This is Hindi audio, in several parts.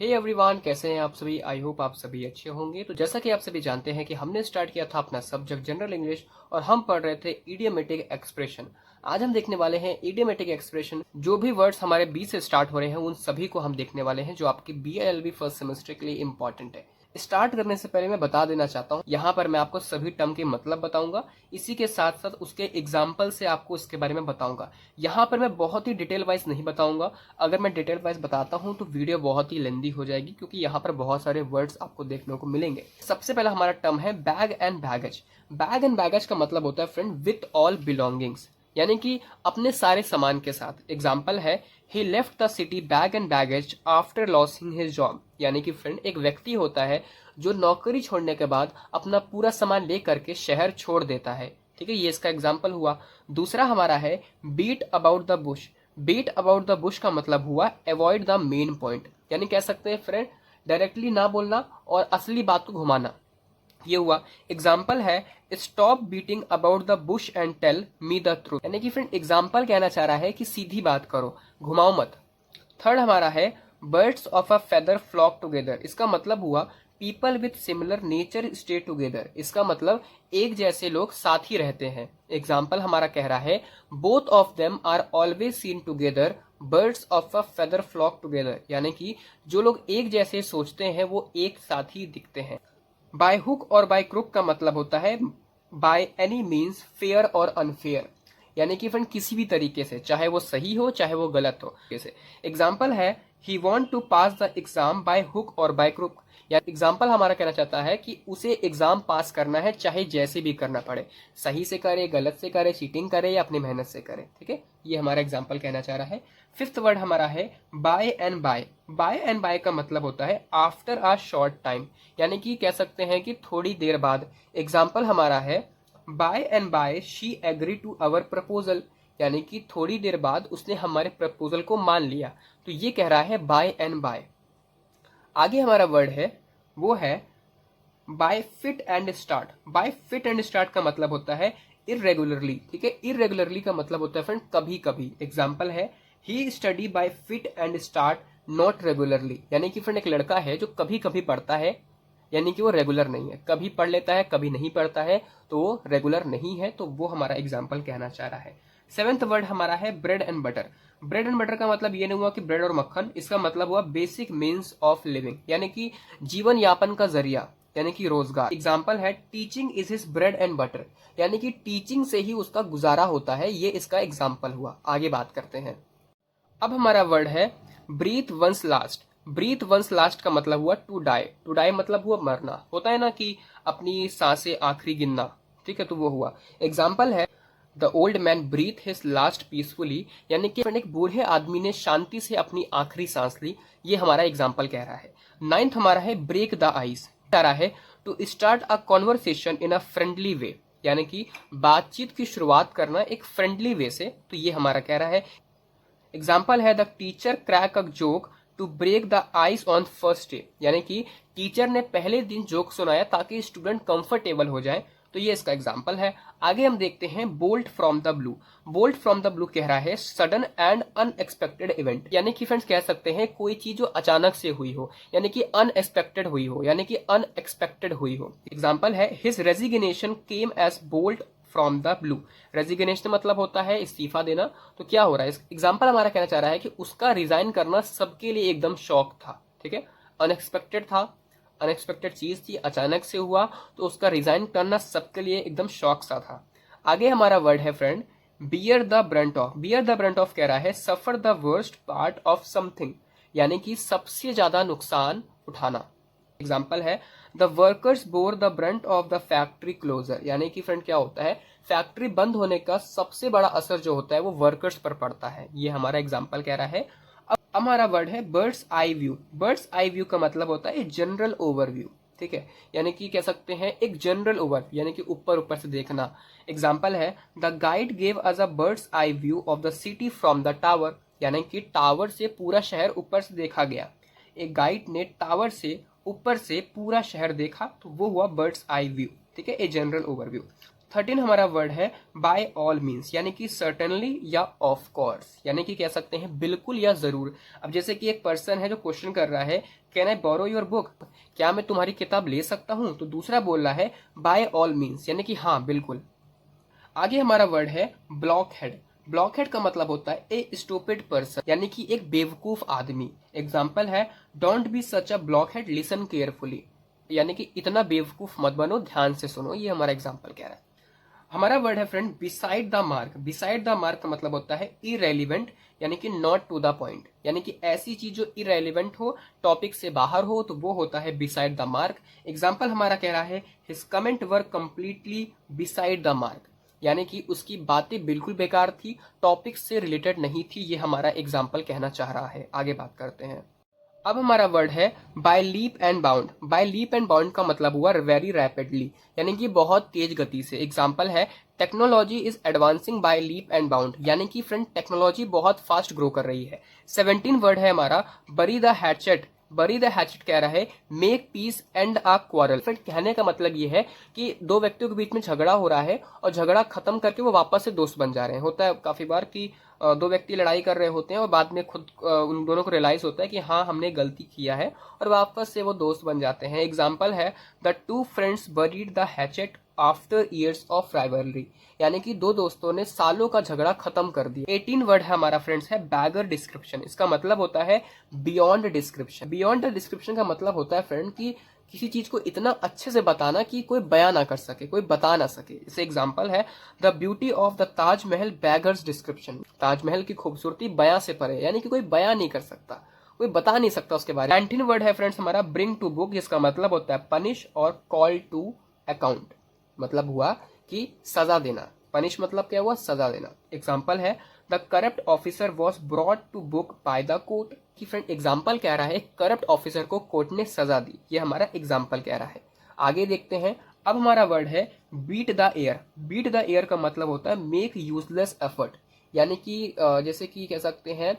हे एवरीवन, कैसे हैं आप सभी। आई होप आप सभी अच्छे होंगे। तो जैसा कि आप सभी जानते हैं कि हमने स्टार्ट किया था अपना सब्जेक्ट जनरल इंग्लिश और हम पढ़ रहे थे इडियोमेटिक एक्सप्रेशन। आज हम देखने वाले हैं इडियोमेटिक एक्सप्रेशन। जो भी वर्ड्स हमारे बी से स्टार्ट हो रहे हैं उन सभी को हम देखने वाले हैं, जो आपकी BILB फर्स्ट सेमेस्टर के लिए इंपॉर्टेंट है। स्टार्ट करने से पहले मैं बता देना चाहता हूँ, यहाँ पर मैं आपको सभी टर्म के मतलब बताऊंगा, इसी के साथ साथ उसके एग्जाम्पल से आपको इसके बारे में बताऊंगा। यहाँ पर मैं बहुत ही डिटेल वाइज नहीं बताऊंगा। अगर मैं डिटेल वाइज बताता हूँ तो वीडियो बहुत ही लेंदी हो जाएगी, क्योंकि यहाँ पर बहुत सारे वर्ड्स आपको देखने को मिलेंगे। सबसे पहला हमारा टर्म है bag and baggage. Bag and baggage का मतलब होता है फ्रेंड विथ ऑल बिलोंगिंग्स, यानी कि अपने सारे सामान के साथ। एग्जाम्पल है he left the city bag and baggage after losing his job, यानी कि फ्रेंड एक व्यक्ति होता है जो नौकरी छोड़ने के बाद अपना पूरा सामान लेकर के शहर छोड़ देता है। ठीक है, ये इसका एग्जाम्पल हुआ। दूसरा हमारा है beat about the bush. Beat about the bush का मतलब हुआ अवॉइड द मेन पॉइंट, यानी कह सकते हैं फ्रेंड डायरेक्टली ना बोलना और असली बात को घुमाना। ये हुआ। एग्जाम्पल है stop beating about the bush and tell me the truth, यानी कि फ्रेंड एग्जाम्पल कहना चाह रहा है कि सीधी बात करो, घुमाओ मत। थर्ड हमारा है birds of a feather flock together. इसका मतलब हुआ people with similar nature stay together. इसका मतलब एक जैसे लोग साथ ही रहते हैं। एग्जाम्पल हमारा कह रहा है both of them are always seen together birds of a feather flock together, यानी कि जो लोग एक जैसे सोचते हैं वो एक साथ ही दिखते हैं। बाय हुक और बाय क्रुक का मतलब होता है बाय एनी मीन्स फेयर और अनफेयर, यानी कि फ्रेंड किसी भी तरीके से, चाहे वो सही हो चाहे वो गलत हो। जैसे एग्जाम्पल है he want to pass the exam by hook और बाय क्रुक, या एग्जाम्पल हमारा कहना चाहता है कि उसे एग्जाम पास करना है चाहे जैसे भी करना पड़े, सही से करे, गलत से करे, चीटिंग करे या अपनी मेहनत से करे। ठीक है, ये हमारा एग्जाम्पल कहना चाह रहा है। फिफ्थ वर्ड हमारा है by and by. By and by का मतलब होता है आफ्टर अ शॉर्ट टाइम, यानी कि कह सकते हैं कि थोड़ी देर बाद। एग्जाम्पल हमारा है by and by she agree to our proposal, यानी कि थोड़ी देर बाद उसने हमारे प्रपोजल को मान लिया। तो ये कह रहा है बाय एंड बाय। आगे हमारा वर्ड है वो है by fit and start. By fit and start का मतलब होता है इरेगुलरली। ठीक है, इरेगुलरली का मतलब होता है फ्रेंड कभी कभी। एग्जाम्पल है he study by fit and start not regularly, यानी कि फ्रेंड एक लड़का है जो कभी कभी पढ़ता है, यानी कि वो रेगुलर नहीं है, कभी पढ़ लेता है कभी नहीं पढ़ता है, तो वो रेगुलर नहीं है। तो वो हमारा एग्जाम्पल कहना चाह रहा है। सेवेंथ वर्ड हमारा है bread and butter. Bread and butter का मतलब ये नहीं हुआ कि ब्रेड और मक्खन, इसका मतलब हुआ बेसिक मीन्स ऑफ लिविंग, यानी कि जीवन यापन का जरिया, यानी कि रोजगार। एग्जाम्पल है teaching is his bread and butter, यानी कि टीचिंग से ही उसका गुजारा होता है। ये इसका एग्जाम्पल हुआ। आगे बात करते हैं। अब हमारा वर्ड है breathe one's last. Breathe one's last का मतलब हुआ टू डाई। टू डाई मतलब हुआ मरना, होता है ना कि अपनी सांसें आखिरी गिनना। ठीक है, तो वो हुआ। एग्जाम्पल है the old man breathe his last peacefully, यानी कि एक बूढ़े आदमी ने शांति से अपनी आखिरी सांस ली। ये हमारा एग्जाम्पल कह रहा है। नाइन्थ हमारा है ब्रेक द आइस। कह रहा है to start a conversation in a friendly way, यानी कि बातचीत की शुरुआत करना एक फ्रेंडली वे से। तो ये हमारा कह रहा है। एग्जाम्पल है the teacher crack a joke to break the ice on first day, यानी कि टीचर ने पहले दिन जोक सुनाया ताकि स्टूडेंट कंफर्टेबल हो जाए। तो ये इसका एग्जाम्पल है। आगे हम देखते हैं bolt from the blue. Bolt from the blue कह रहा है सडन एंड अनएक्सपेक्टेड इवेंट, यानी कि फ्रेंड्स कह सकते हैं कोई चीज जो अचानक से हुई हो, यानी कि अनएक्सपेक्टेड हुई हो, यानी कि अनएक्सपेक्टेड हुई हो। एग्जाम्पल है his resignation came as bolt from the blue. Resignation मतलब होता है इस्तीफा देना। तो क्या हो रहा है, एग्जाम्पल हमारा कहना चाह रहा है कि उसका रिजाइन करना सबके लिए एकदम शॉक था। ठीक है, अनएक्सपेक्टेड था, अनएक्सपेक्टेड चीज थी, अचानक से हुआ, तो उसका रिजाइन करना सबके लिए एकदम शॉक सा था। आगे हमारा वर्ड है friend bear the brunt of. Bear the brunt of कह रहा है suffer the worst part of something, यानी कि सबसे ज्यादा नुकसान उठाना। एग्जाम्पल है the workers bore the brunt of the factory closure, यानी कि फ्रेंड क्या होता है फैक्ट्री बंद होने का सबसे बड़ा असर जो होता है वो वर्कर्स पर पड़ता है। ये हमारा एग्जाम्पल कह रहा है। अब हमारा वर्ड है birds eye view. Birds eye view का मतलब होता है जनरल ओवरव्यू। ठीक है, यानी कि कह सकते हैं एक जनरल ओवर, यानी कि ऊपर ऊपर से देखना। एग्जाम्पल है the guide gave us a bird's eye view of the city from the tower, यानी कि टावर से पूरा शहर ऊपर से देखा गया। एक गाइड ने टावर से ऊपर से पूरा शहर देखा, तो वो हुआ बर्ड्स आई व्यू। ठीक है, ए जनरल ओवरव्यू। 13 हमारा वर्ड है बाय ऑल मीन्स, यानी कि सर्टेनली या ऑफ कोर्स, यानी कि कह सकते हैं बिल्कुल या जरूर। अब जैसे कि एक पर्सन है जो क्वेश्चन कर रहा है can I borrow your book, क्या मैं तुम्हारी किताब ले सकता हूं, तो दूसरा बोल रहा है बाय ऑल मीन्स, यानी कि हाँ बिल्कुल। आगे हमारा वर्ड है ब्लॉक हेड। ब्लॉक हेड का मतलब होता है ए स्टूपिड पर्सन, यानी कि एक बेवकूफ आदमी। एग्जाम्पल है don't be such a block head, listen carefully, यानी कि इतना बेवकूफ मत बनो, ध्यान से सुनो, ये हमारा एग्जाम्पल कह रहा है। हमारा वर्ड है friend beside the mark. Beside the mark का मतलब होता है इरेलीवेंट, यानी कि नॉट टू द पॉइंट, यानी कि ऐसी चीज जो इरेलीवेंट हो, टॉपिक से बाहर हो, तो वो होता है बिसाइड द मार्क। एग्जाम्पल हमारा कह रहा है his comment were completely beside the mark, यानी कि उसकी बातें बिल्कुल बेकार थी, टॉपिक से रिलेटेड नहीं थी, ये हमारा एग्जाम्पल कहना चाह रहा है। आगे बात करते हैं। अब हमारा वर्ड है by leap and bound. By leap and bound का मतलब हुआ वेरी रैपिडली, यानी कि बहुत तेज गति से। एग्जाम्पल है technology is advancing by leap and bound, यानी कि फ्रेंड टेक्नोलॉजी बहुत फास्ट ग्रो कर रही है। 17 वर्ड है हमारा bury the hatchet. Bury the hatchet कह रहा है make peace end a quarrel. Friend कहने का मतलब ये है कि दो व्यक्तियों के बीच में झगड़ा हो रहा है और झगड़ा खत्म करके वो वापस से दोस्त बन जा रहे हैं। होता है काफी बार कि दो व्यक्ति लड़ाई कर रहे होते हैं और बाद में खुद उन दोनों को रियलाइज होता है कि हाँ हमने गलती किया है, और वापस से वो दोस्त बन जाते हैं। एग्जाम्पल है the two friends buried the hatchet after years of rivalry, यानी कि दो दोस्तों ने सालों का झगड़ा खत्म कर दिया। 18 वर्ड है हमारा फ्रेंड्स है बैगर डिस्क्रिप्शन। इसका मतलब होता है beyond description. Beyond the description का मतलब होता है फ्रेंड कि किसी चीज को इतना अच्छे से बताना कि कोई बयां ना कर सके, कोई बता ना सके। इसे एग्जाम्पल है the beauty of the Taj Mahal beggars description. Taj Mahal की खूबसूरती बयां से परे, यानी कि कोई बयां नहीं कर सकता, कोई बता नहीं सकता उसके बारे में। 19 वर्ड है फ्रेंड्स हमारा ब्रिंग टू बुक, जिसका मतलब होता है पनिश और कॉल टू अकाउंट, मतलब हुआ कि सजा देना। पनिश मतलब क्या हुआ, सजा देना। एग्जाम्पल है the corrupt officer was brought to book by the court, कि फ्रेंड एग्जाम्पल कह रहा है करप्ट ऑफिसर को कोर्ट ने सजा दी, ये हमारा एग्जाम्पल कह रहा है। आगे देखते हैं। अब हमारा वर्ड है beat the air. Beat the air का मतलब होता है मेक यूजलेस एफर्ट, यानी कि जैसे कि कह सकते हैं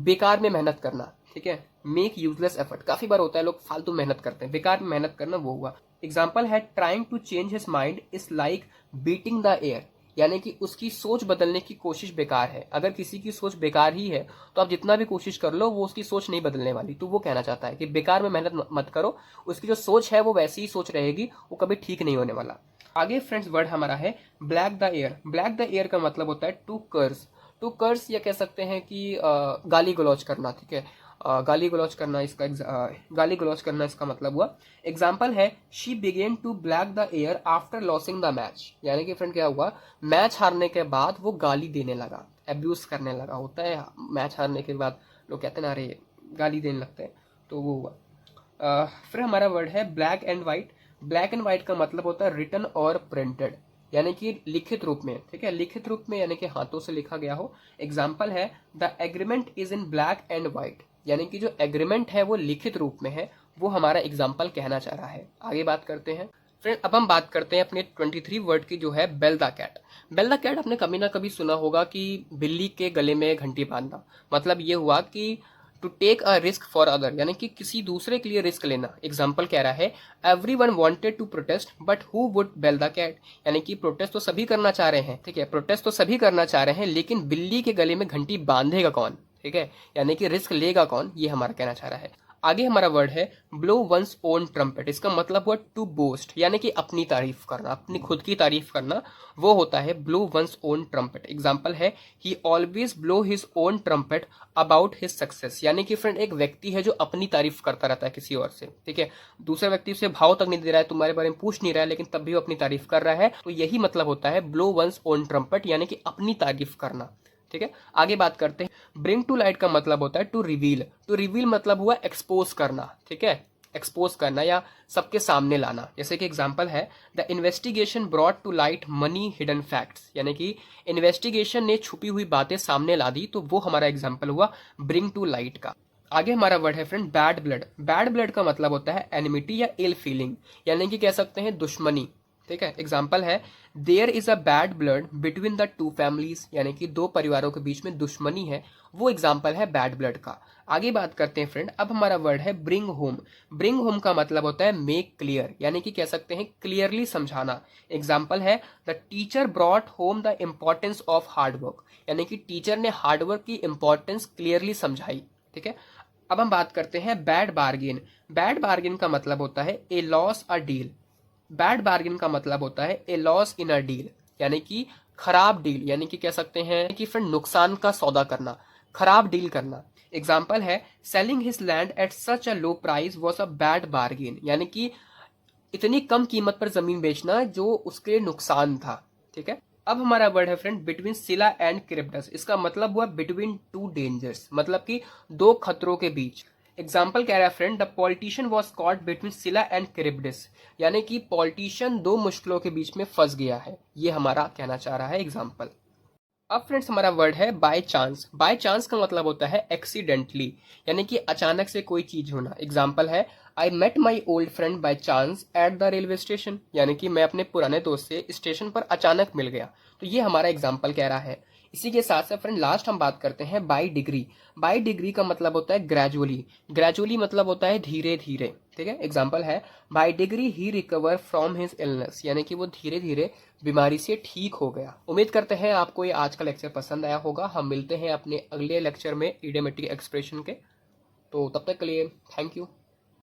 बेकार में मेहनत करना, ठीक है। मेक यूजलेस एफर्ट काफी बार होता है, लोग फालतू मेहनत करते हैं, बेकार में मेहनत करना वो हुआ। एग्जाम्पल है trying to change his mind is like beating the air, यानी कि उसकी सोच बदलने की कोशिश बेकार है। अगर किसी की सोच बेकार ही है तो आप जितना भी कोशिश कर लो वो उसकी सोच नहीं बदलने वाली। तो वो कहना चाहता है कि बेकार में मेहनत मत करो, उसकी जो सोच है वो वैसी ही सोच रहेगी, वो कभी ठीक नहीं होने वाला। आगे फ्रेंड्स वर्ड हमारा है black the air. Black the air का मतलब होता है टू कर्स। टू कर्स या कह सकते हैं कि गाली गलौज करना, ठीक है। गाली गलौज करना गाली गलौज करना इसका मतलब हुआ। एग्जाम्पल है she began to black the air after losing the match, यानी कि फ्रेंड क्या हुआ, मैच हारने के बाद वो गाली देने लगा, एब्यूज करने लगा। होता है मैच हारने के बाद लोग कहते हैं ना अरे गाली देने लगते हैं, तो वो हुआ। फिर हमारा वर्ड है black and white. Black and white का मतलब होता है रिटन और प्रिंटेड, यानी कि लिखित रूप में, ठीक है। लिखित रूप में यानी कि हाथों से लिखा गया हो। एग्जाम्पल है the agreement is in black and white, यानी कि जो एग्रीमेंट है वो लिखित रूप में है, वो हमारा एग्जाम्पल कहना चाह रहा है। आगे बात करते हैं फ्रेंड। अब हम बात करते हैं अपने 23 वर्ड की, जो है bell the cat. Bell the cat आपने कभी ना कभी सुना होगा कि बिल्ली के गले में घंटी बांधना। मतलब ये हुआ कि to take a risk for other, यानी कि किसी दूसरे के लिए रिस्क लेना। एग्जाम्पल कह रहा है everyone wanted to protest but who would bell the cat, यानी कि प्रोटेस्ट तो सभी करना चाह रहे हैं, ठीक है। प्रोटेस्ट तो सभी करना चाह रहे हैं, लेकिन बिल्ली के गले में घंटी बांधेगा कौन, ठीक है, यानी कि रिस्क लेगा कौन, ये हमारा कहना चाह रहा है। आगे हमारा वर्ड है ब्लो वंस ओन ट्रम्पेट। इसका मतलब हुआ टू बोस्ट, यानी कि अपनी तारीफ करना, अपनी खुद की तारीफ करना, वो होता है blow one's own trumpet. Example है he always blow his own trumpet about his success, यानी कि फ्रेंड एक व्यक्ति है जो अपनी तारीफ करता रहता है किसी और से, ठीक है। दूसरे व्यक्ति उसे भाव तक नहीं दे रहा है, तुम्हारे बारे में पूछ नहीं रहा है, लेकिन तब भी वो अपनी तारीफ कर रहा है, तो यही मतलब होता है ब्लो वंस ओन ट्रम्पेट, यानी कि अपनी तारीफ करना, ठीक है। आगे बात करते हैं। ब्रिंग टू लाइट का मतलब होता है टू रिवील। टू रिवील मतलब हुआ एक्सपोज करना, ठीक है, एक्सपोज करना या सबके सामने लाना। जैसे कि एग्जांपल है the investigation brought to light many hidden facts, यानी कि इन्वेस्टिगेशन ने छुपी हुई बातें सामने ला दी, तो वो हमारा एग्जांपल हुआ ब्रिंग टू लाइट का। आगे हमारा वर्ड है friend bad blood. Bad blood का मतलब होता है एनिमिटी या इल फीलिंग, यानी कि कह सकते हैं दुश्मनी, ठीक है। एग्जाम्पल है there is a bad blood between the two families, यानी कि दो परिवारों के बीच में दुश्मनी है, वो एग्जाम्पल है बैड ब्लड का। आगे बात करते हैं फ्रेंड, अब हमारा वर्ड है ब्रिंग होम। ब्रिंग होम का मतलब होता है मेक क्लियर, यानी कि कह सकते हैं क्लियरली समझाना। एग्जाम्पल है the teacher brought home the importance of hard work, यानी कि टीचर ने हार्डवर्क की इंपॉर्टेंस क्लियरली समझाई। ठीक है। अब हम बात करते हैं बैड बार्गेन। बैड बार्गेन का मतलब होता है a loss a deal. Bad bargain का मतलब होता है a loss in a deal, यानी कि खराब डील, यानी कि कह सकते हैं कि फ्रेंड नुकसान का सौदा करना, खराब डील करना। एग्जाम्पल है selling his land at such a low price was a bad bargain, यानी कि इतनी कम कीमत पर जमीन बेचना जो उसके लिए नुकसान था। ठीक है। अब हमारा वर्ड है फ्रेंड बिटवीन सिला एंड क्रिप्टस। इसका मतलब हुआ बिटवीन टू डेंजर्स, मतलब कि दो खतरों के बीच। एग्जाम्पल कह रहा है friend the politician was caught between सिला एंड क्रिप्टस, यानी कि पॉलिटिशियन दो मुश्किलों के बीच में फंस गया है, ये हमारा कहना चाह रहा है एग्जाम्पल। अब फ्रेंड्स हमारा वर्ड है बाय चांस। बाय चांस का मतलब होता है एक्सीडेंटली, यानी कि अचानक से कोई चीज होना। एग्जाम्पल है I met my old friend by chance at the railway station, यानी कि मैं अपने पुराने दोस्त से स्टेशन पर अचानक मिल गया। तो ये हमारा एग्जाम्पल कह रहा है। इसी के साथ साथ फ्रेंड लास्ट हम बात करते हैं बाय डिग्री। बाय डिग्री का मतलब होता है ग्रेजुअली। ग्रेजुअली मतलब होता है धीरे धीरे। ठीक है। एग्जाम्पल है bye degree he recover from his illness, यानी कि वो धीरे धीरे बीमारी से ठीक हो गया। उम्मीद करते हैं आपको ये आज का लेक्चर पसंद आया होगा। हम मिलते हैं अपने अगले लेक्चर में इडियोमेटिक एक्सप्रेशन के। तो तब तक के लिए थैंक यू।